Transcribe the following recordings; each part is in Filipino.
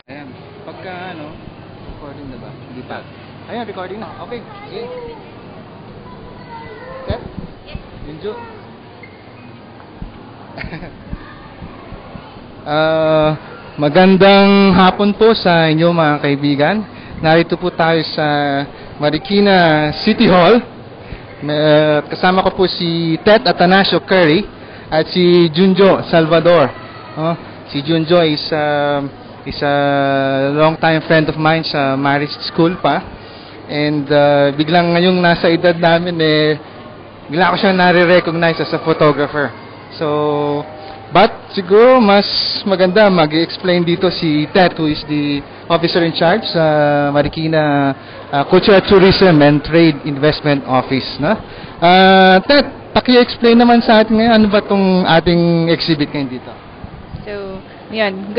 Ayan. Pagka recording na ba? Hindi pa. Ayan, recording na. Okay, sige. Set? Yunjo. Magandang hapon po sa inyo mga kaibigan. Narito po tayo sa Marikina City Hall. Kasama ko po si Tet Atanasio Curry at si Junjo Salvador. Si Junjo is a long-time friend of mine sa Marist School pa. And biglang ngayong nasa edad namin, bigla ko siya nare-recognize as a photographer. So, but siguro mas maganda mag-explain dito si Tet, who is the officer in charge sa Marikina Cultural Tourism and Trade Investment Office. No? Tet, paki-explain naman sa atin ngayon, ano ba itong ating exhibit ngayon dito? So, yun,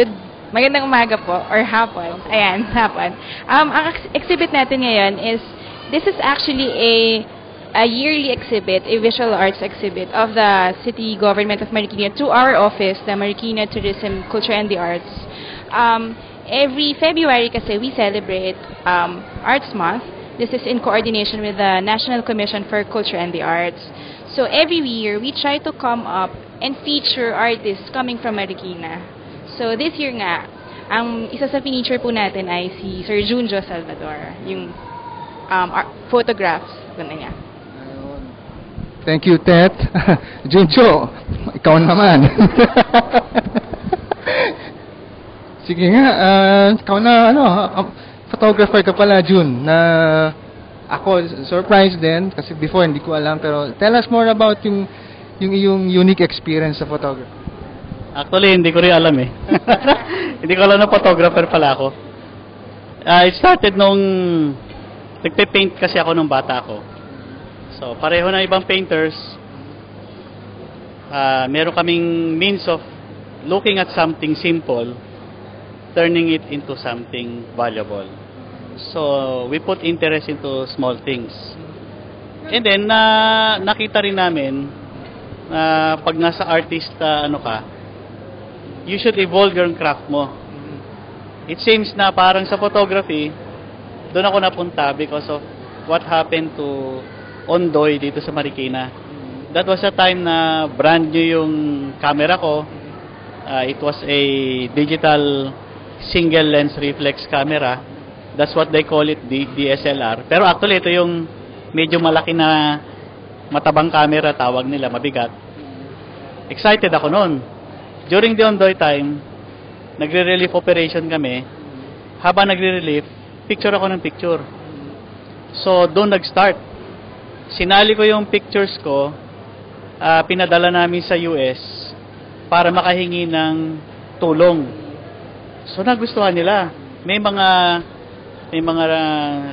magandang umaga po, or hapon. Ayan, hapon. Ang exhibit natin ngayon is, this is actually a yearly exhibit, a visual arts exhibit of the City Government of Marikina to our office, the Marikina Tourism, Culture and the Arts. Every February kasi we celebrate Arts Month. This is in coordination with the National Commission for Culture and the Arts. So every year, we try to come up and feature artists coming from Marikina. So this year nga, ang isa sa feature po natin ay si Sir Junjo Salvador, yung photographs niya. Thank you, Tet. Junjo, ikaw naman. Sige nga, ikaw na, photographer ka pala, Jun, na ako, surprised din, kasi before hindi ko alam, pero tell us more about yung unique experience sa photography. Actually, hindi ko rin alam eh. Hindi ko alam na photographer pala ako. It started nung nagpe-paint kasi ako nung bata ako. So, pareho na ibang painters. Meron kaming means of looking at something simple, turning it into something valuable. So, we put interest into small things. And then, nakita rin namin na pag nasa artista, you should evolve your craft mo. It seems na parang sa photography, doon ako napunta because of what happened to Ondoy dito sa Marikina. That was a time na brand new yung camera ko. It was a digital single lens reflex camera. That's what they call it, DSLR. Pero actually, ito yung medyo malaki na matabang camera, tawag nila, mabigat. Excited ako noon. During the Ondoy time, nagre-relief operation kami. Habang nagre-relief, picture ako ng picture. So, doon nag-start. Sinali ko yung pictures ko, pinadala namin sa US para makahingi ng tulong. So, nagustuhan nila. May mga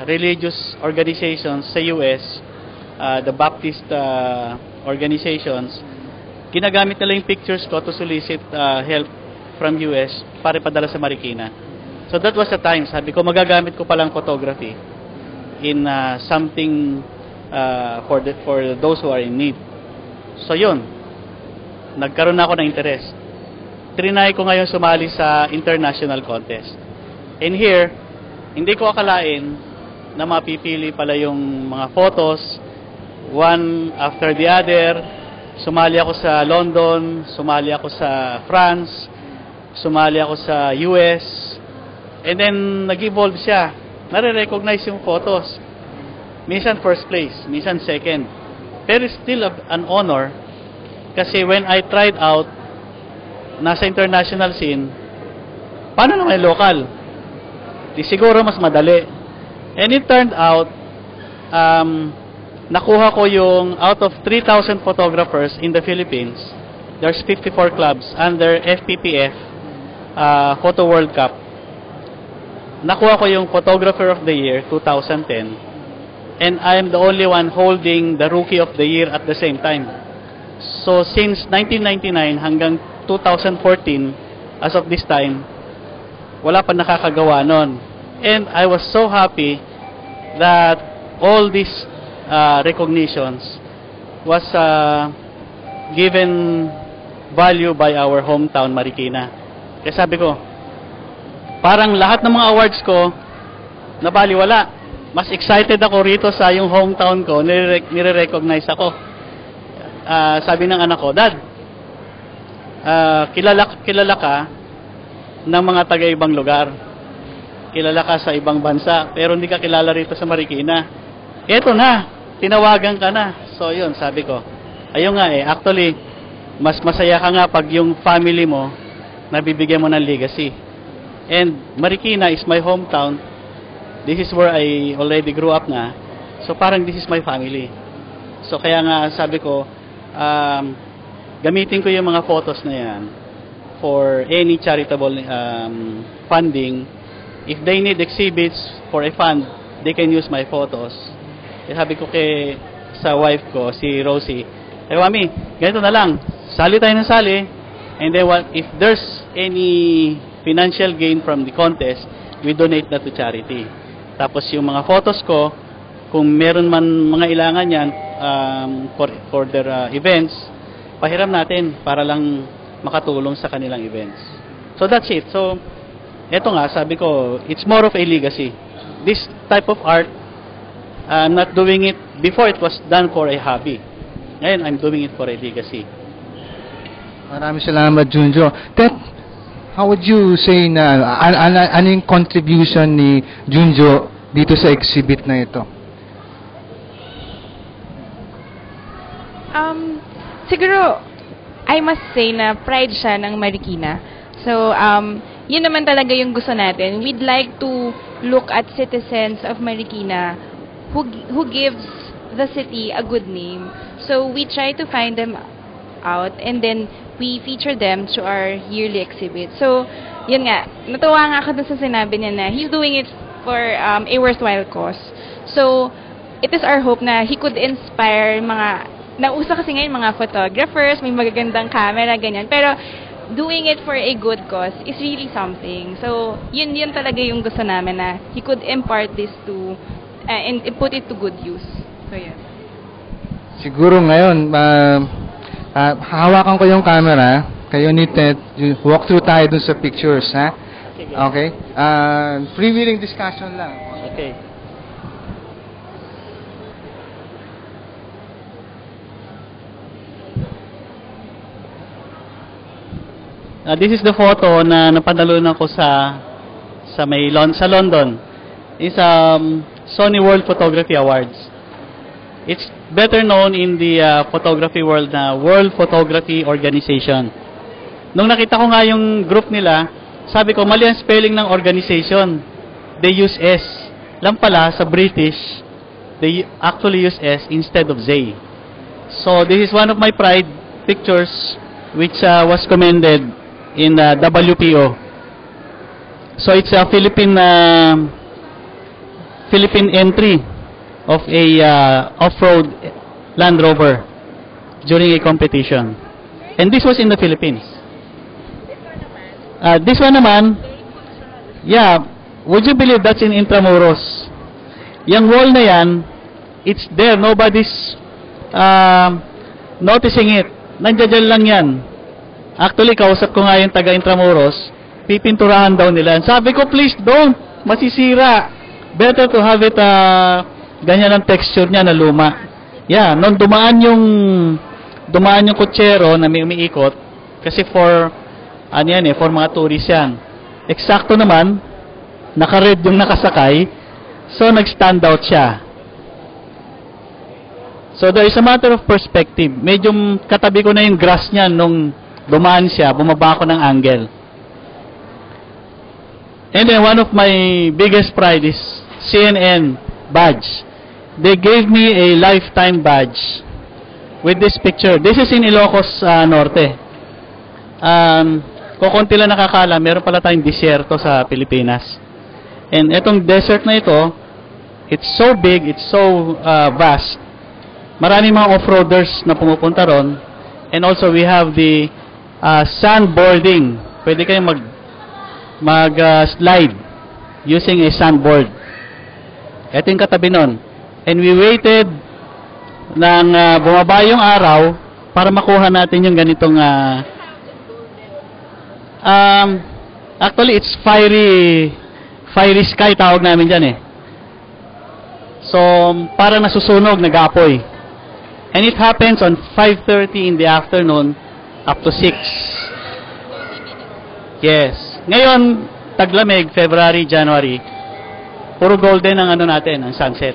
religious organizations sa US, the Baptist organizations, ginagamit nila yung pictures ko to solicit help from US para ipadala sa Marikina. So that was the time, sabi ko, magagamit ko palang photography in something for those who are in need. So yun, nagkaroon ako ng interest. Trinay ko ngayon sumali sa international contest. And here, hindi ko akalain na mapipili pala yung mga photos, one after the other. Sumali ako sa London, sumali ako sa France, sumali ako sa US, and then nag-evolve siya. Nare-recognize yung photos. Minsan first place, minsan second. Pero still an honor kasi when I tried out, nasa international scene, paano naman local? Di siguro mas madali. And it turned out, nakuha ko yung out of 3,000 photographers in the Philippines, there's 54 clubs under FPPF Photo World Cup. Nakuha ko yung Photographer of the Year 2010, and I am the only one holding the Rookie of the Year at the same time. So since 1999 hanggang 2014, as of this time, wala pa nakakagawa nun. And I was so happy that all these recognitions was given value by our hometown Marikina. Kaya sabi ko, parang lahat ng mga awards ko, nabaliwala. Mas excited ako rito sa yung hometown ko, nire-recognize ako. Sabi ng anak ko, Dad, kilala ka ng mga taga-ibang lugar. Kilala ka sa ibang bansa, pero hindi ka kilala rito sa Marikina. Eto na, tinawagan ka na. So yun, sabi ko. Ayun nga actually, mas masaya ka nga pag yung family mo, nabibigyan mo ng legacy. And Marikina is my hometown. This is where I already grew up na. So parang this is my family. So kaya nga sabi ko, gamitin ko yung mga photos na yan for any charitable funding. If they need exhibits for a fund, they can use my photos. Sabi ko sa wife ko, si Rosie, Mami, ganito na lang, sali tayo ng sali, and then if there's any financial gain from the contest, we donate that to charity. Tapos yung mga photos ko, kung meron man mga ilangan yan for their events, pahiram natin para lang makatulong sa kanilang events. So that's it. So, eto nga, sabi ko, it's more of a legacy. This type of art, I'm not doing it, before it was done for a hobby. Ngayon, I'm doing it for a legacy. Maraming salamat, Junjo. Ted, how would you say na ano yung contribution ni Junjo dito sa exhibit na ito? Siguro, I must say na pride siya ng Marikina. So, yun naman talaga yung gusto natin. We'd like to look at citizens of Marikina who gives the city a good name. So, we try to find them out and then we feature them to our yearly exhibit. So, yun nga, natuwa nga ako dun sa sinabi niya na he's doing it for a worthwhile cause. So, it is our hope na he could inspire mga, nauso kasi ngayon mga photographers, may magagandang camera, ganyan. Pero, doing it for a good cause is really something. So, yun talaga yung gusto namin na he could impart this to, and put it to good use. So, yeah. Siguro ngayon, hahawakan ko yung camera, kayo ni Ted, walk through tayo dun sa pictures, ha? Okay? Freewheeling discussion lang. Okay. This is the photo na napadalunan ko sa London. It's Sony World Photography Awards. It's better known in the photography world na World Photography Organization. Nung nakita ko nga yung group nila, sabi ko, mali ang spelling ng organization. They use S. Lang pala, sa British, they actually use S instead of Z. So, this is one of my pride pictures which was commended in the WPO. So, it's a Philippine entry of a off-road Land Rover during a competition. And this was in the Philippines. This one naman, yeah, would you believe that's in Intramuros? Yung wall na yan, it's there, nobody's noticing it. Nandiyan lang yan. Actually, kausap ko nga yung taga Intramuros, pipinturahan daw nila. Sabi ko, please don't, masisira. Better to have it ganyan ang texture niya na luma. Yeah, nung dumaan yung kutsero na may umiikot kasi for for mga tourists yan. Eksakto naman, naka-red yung nakasakay, so nag-stand out siya. So there is a matter of perspective. Medyo katabi ko na yung grass niya nung dumaan siya, bumaba ako ng angle. And then one of my biggest pride is CNN badge. They gave me a lifetime badge with this picture. This is in Ilocos Norte. Kukunti lang nakakala, meron pala tayong disyerto sa Pilipinas. And itong desert na ito, it's so big, it's so vast. Maraming mga off-roaders na pumupunta ron. And also we have the sandboarding. Pwede kayong mag-slide using a sandboard. Ito yung katabi nun. And we waited nang bumaba yung araw para makuha natin yung ganitong Actually, it's fiery sky tawag namin dyan eh. So, parang nasusunog, nag-aapoy. And it happens on 5:30 in the afternoon up to 6. Yes. Ngayon, taglamig, February, January, puro golden ang ano natin, ang sunset.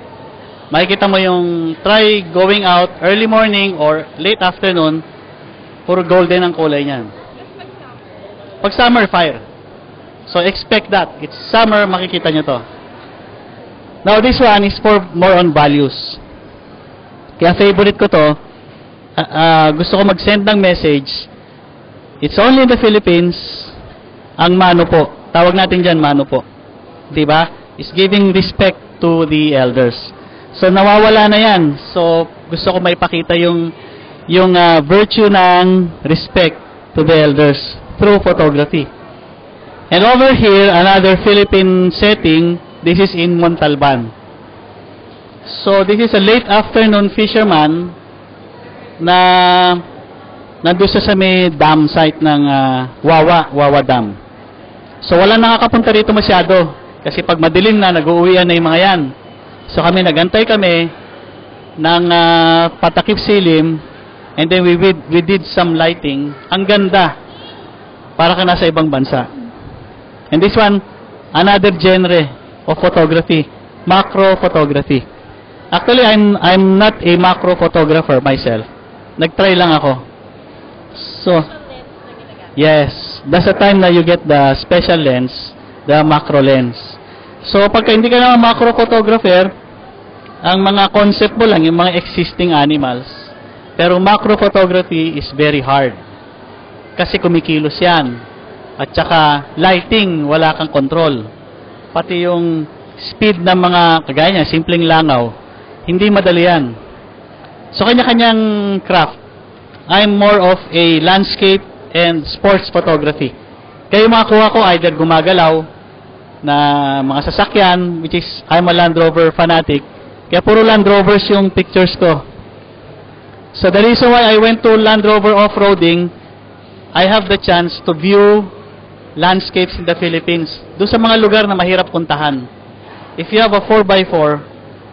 Makikita mo yung try going out early morning or late afternoon, puro golden ang kulay niyan. Pag summer, fire. So, expect that. It's summer, makikita nyo to. Now, this one is for more on values. Kaya favorite ko to. Gusto ko mag-send ng message. It's only in the Philippines. Ang mano po. Tawag natin dyan, mano po. Diba? It's giving respect to the elders. So, nawawala na yan. So, gusto ko maipakita yung virtue ng respect to the elders through photography. And over here, another Philippine setting. This is in Montalban. So, this is a late afternoon fisherman na nandun sa may dam site ng Wawa Dam. So, wala nakakapunta rito masyado. Kasi pag madilim na, nag-uuwian na yung mga yan. So, kami nagantay kami ng patakip silim and then we did some lighting. Ang ganda. Para ka nasa ibang bansa. And this one, another genre of photography, macro photography. Actually, I'm not a macro photographer myself. Nag-try lang ako. So, yes, that's the time na you get the special lens, the macro lens. So, pagka hindi ka naman macro photographer, ang mga concept mo lang, yung mga existing animals. Pero macro photography is very hard. Kasi kumikilos yan. At saka, lighting, wala kang control. Pati yung speed ng mga, kagaya niya, simpleng langaw, hindi madali yan. So, kanya-kanyang craft. I'm more of a landscape and sports photography. Kaya yung mga kuha ko, either gumagalaw na mga sasakyan, which is, I'm a Land Rover fanatic. Kaya puro Land Rovers yung pictures ko. So, the reason why I went to Land Rover off-roading, I have the chance to view landscapes in the Philippines. Doon sa mga lugar na mahirap puntahan. If you have a 4x4,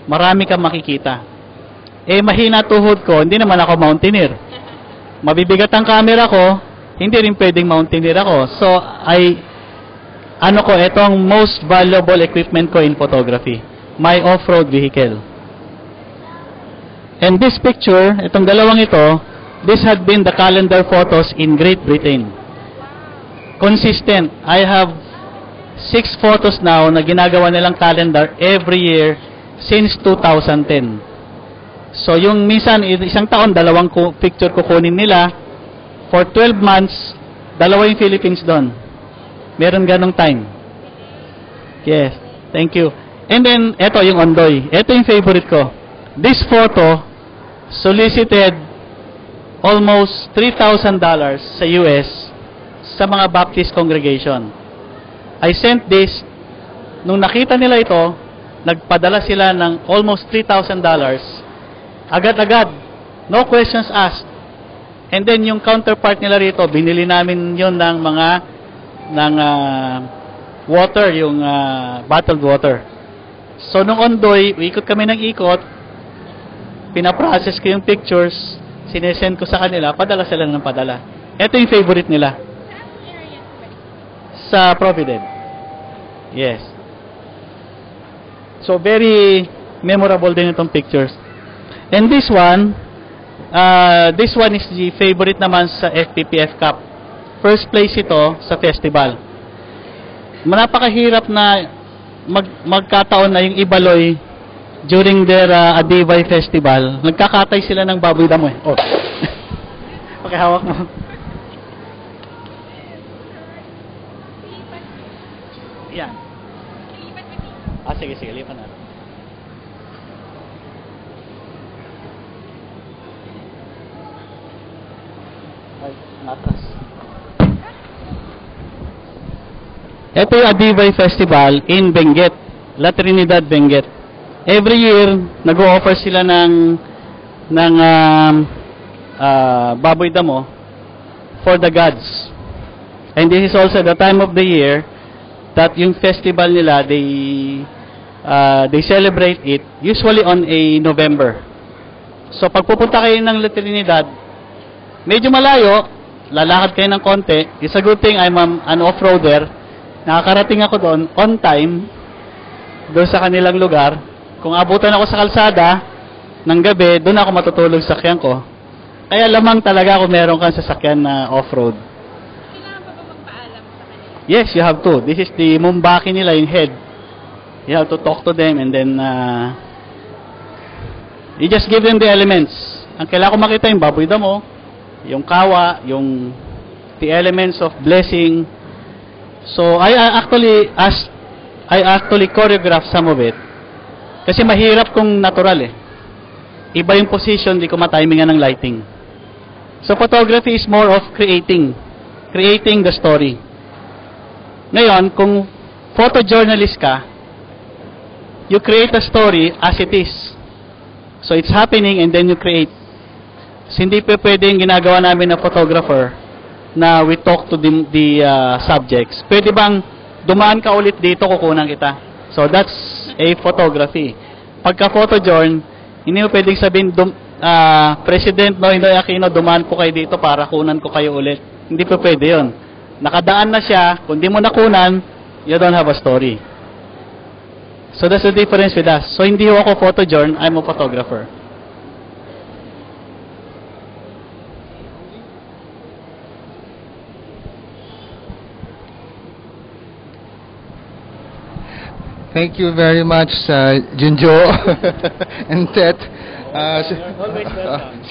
marami kang makikita. Eh, mahina tuhod ko, hindi naman ako mountaineer. Mabibigat ang camera ko, hindi rin pwedeng mountaineer ako. So, ito ang most valuable equipment ko in photography. My off-road vehicle. And this picture, itong dalawang ito, this had been the calendar photos in Great Britain. Consistent. I have 6 photos now na ginagawa nilang calendar every year since 2010. So, yung minsan, isang taon, dalawang picture kukunin nila. For 12 months, dalawa yung Philippines doon. Meron ganong time. Yes. Thank you. And then, eto yung Ondoy. Eto yung favorite ko. This photo solicited almost $3,000 sa US sa mga Baptist congregation. I sent this, nung nakita nila ito, nagpadala sila ng almost $3,000. Agad-agad. No questions asked. And then yung counterpart nila rito, binili namin yun ng water, yung bottled water. So nung Ondoy, ikot kami ng ikot, pinaprocess ko yung pictures, sinesend ko sa kanila, padala sila ng padala. Ito yung favorite nila. Sa Provident. Yes. So, very memorable din itong pictures. And this one is the favorite naman sa FPPF Cup. First place ito sa festival. Napakahirap na magkataon na yung Ibaloy during their Adibay Festival. Nagkakatay sila ng baboy damo eh. Oh. Pakihawak mo. Yan. Sige, lipat natin. Ay, natras. Ito yung Adibay Festival in Benguet, La Trinidad, Benguet. Every year, nag-o-offer sila ng baboy damo for the gods. And this is also the time of the year that yung festival nila, they celebrate it usually on a November. So pag pupunta kayo ng La Trinidad, medyo malayo, lalakad kayo ng konti. It's a good thing I'm an off-roader. Nakakarating ako doon on time, doon sa kanilang lugar. Kung abutan ako sa kalsada ng gabi, doon ako matutulog sa sakyan ko. Kaya lamang talaga kung meron kang sasakyan na off-road. Kailangan pa ba magpaalam sa kanila? Yes, you have to. This is the Mumbaki nila, yung head. You have to talk to them and then you just give them the elements. Ang kailangan ko makita yung baboy damo, yung kawa, yung the elements of blessing. So I actually choreograph some of it. Kasi mahirap kung natural eh. Iba yung position, di ko matimingan ng lighting. So photography is more of creating the story. Ngayon, kung photojournalist ka, you create a story as it is. So it's happening and then you create. So, hindi pa pwedeng ginagawa namin na photographer na we talk to the subjects. Pwede bang dumaan ka ulit dito, kukunan kita. So that's a photography. Pagka photojourn, hindi mo pwedeng sabihin, President Noynoy Aquino, dumaan po kayo dito para kunan ko kayo ulit. Hindi pa pwede yun. Nakadaan na siya, kung di mo nakunan, you don't have a story. So that's the difference with us. So hindi ako photojourn, I'm a photographer. Thank you very much, Junjo and Tet.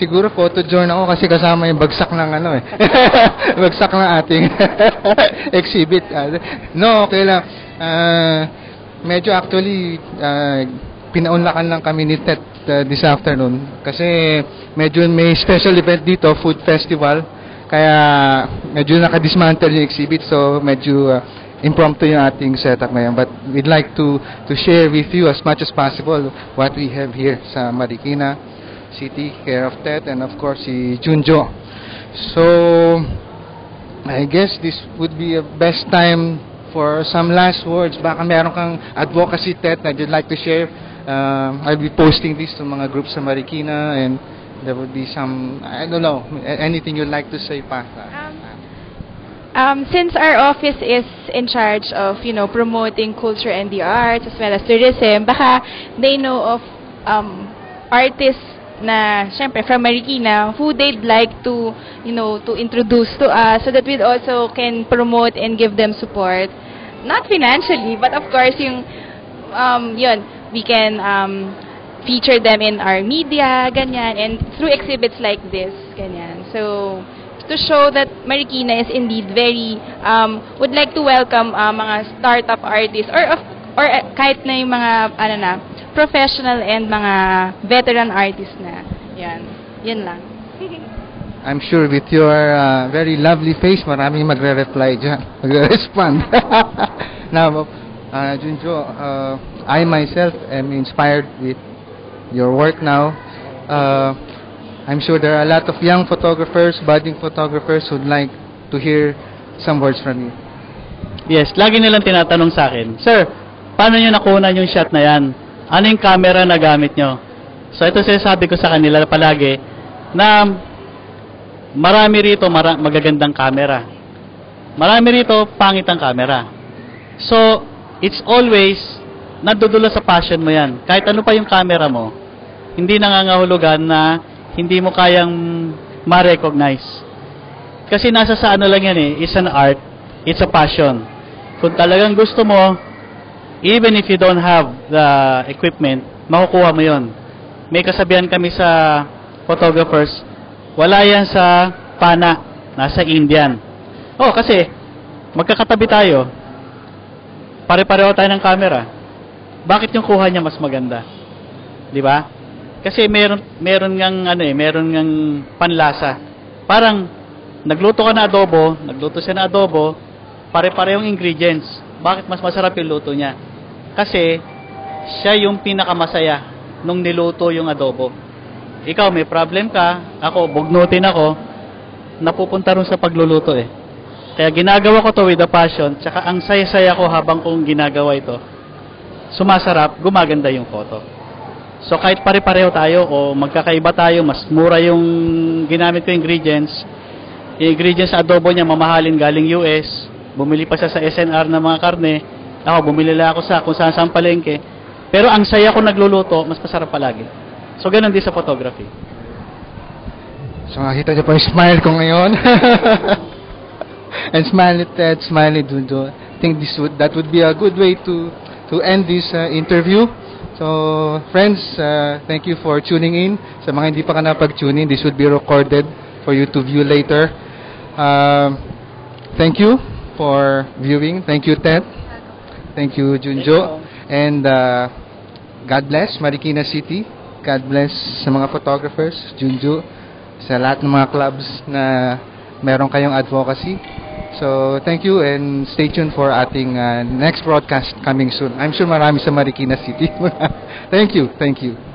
Siguro photojourn ako kasi kasama yung bagsak ng ano eh. Bagsak ng ating exhibit. No, okay lang. Medyo actually pinaunlakan lang kami ni Tet this afternoon kasi medyo may special event dito, food festival. Kaya medyo nakadismantle yung exhibit, so medyo impromptu yung ating setup ngayon. But we'd like to share with you as much as possible what we have here sa Marikina City, care of Tet, and of course si Junjo. So I guess this would be a best time for some last words. Baka meron kang advocacy, Tet, that you'd like to share. I'll be posting this to mga groups sa Marikina, and there would be some, I don't know, anything you'd like to say pa. Since our office is in charge of, promoting culture and the arts as well as tourism, baka they know of artists na, syempre, from Marikina, who they'd like to, to introduce to us so that we also can promote and give them support. Not financially, but of course, we can feature them in our media, ganyan, and through exhibits like this, ganyan. So, to show that Marikina is indeed very would like to welcome mga startup artists or kahit na yung mga professional and mga veteran artists na. Yan lang. I'm sure with your very lovely face, maraming magre-reply dyan, magre-respond. Now, Junjo, I myself am inspired with your work now. I'm sure there are a lot of young photographers, budding photographers who'd like to hear some words from you. Yes, lagi nilang tinatanong sa akin, Sir, paano nyo nakuha yung shot na yan? Ano yung camera na gamit nyo? So ito sinasabi ko sa kanila palagi na marami rito magagandang camera. Marami rito pangit ang camera. So, it's always nadudula sa passion mo yan. Kahit ano pa yung camera mo, hindi nangangahulugan na hindi mo kayang ma-recognize. Kasi nasa sa ano lang yan eh, it's an art, it's a passion. Kung talagang gusto mo, even if you don't have the equipment, makukuha mo yon. May kasabihan kami sa photographers, wala yan sa pana, nasa Indian. Oh, kasi magkakatabi tayo, pare-pareho tayo ng camera. Bakit yung kuha niya mas maganda? Di ba? Kasi meron ngang panlasa. Parang nagluto ka na adobo, nagluto siya na adobo, pare-parehong ingredients. Bakit mas masarap yung luto niya? Kasi siya yung pinakamasaya nung niluto yung adobo. Ikaw may problem ka, ako bugnutin ako, napupunta rin sa pagluluto eh. Kaya ginagawa ko to with a passion, tsaka ang saya-saya ko habang kong ginagawa ito. Sumasarap, gumaganda yung photo. So kahit pare-pareho tayo o magkakaiba tayo, mas mura yung ginamit ko ingredients. Yung ingredients sa adobo niya mamahalin galing US. Bumili pa siya sa SNR ng mga karne. Ako, bumili lang ako sa kung saan palengke. Pero ang saya ko nagluluto, mas masarap palagi. So ganun din sa photography. So makita niyo po yung smile ko ngayon. And smile ni Ted, smile ni Junjo. I think that would be a good way to end this interview. So friends, thank you for tuning in. Sa mga hindi pa ka napag-tune in, this would be recorded for you to view later. Thank you for viewing. Thank you, Ted. Thank you, Junjo. And God bless Marikina City. God bless sa mga photographers, Junjo, sa lahat ng mga clubs na meron kayong advocacy. So, thank you and stay tuned for ating next broadcast coming soon. I'm sure marami sa Marikina City. Thank you. Thank you.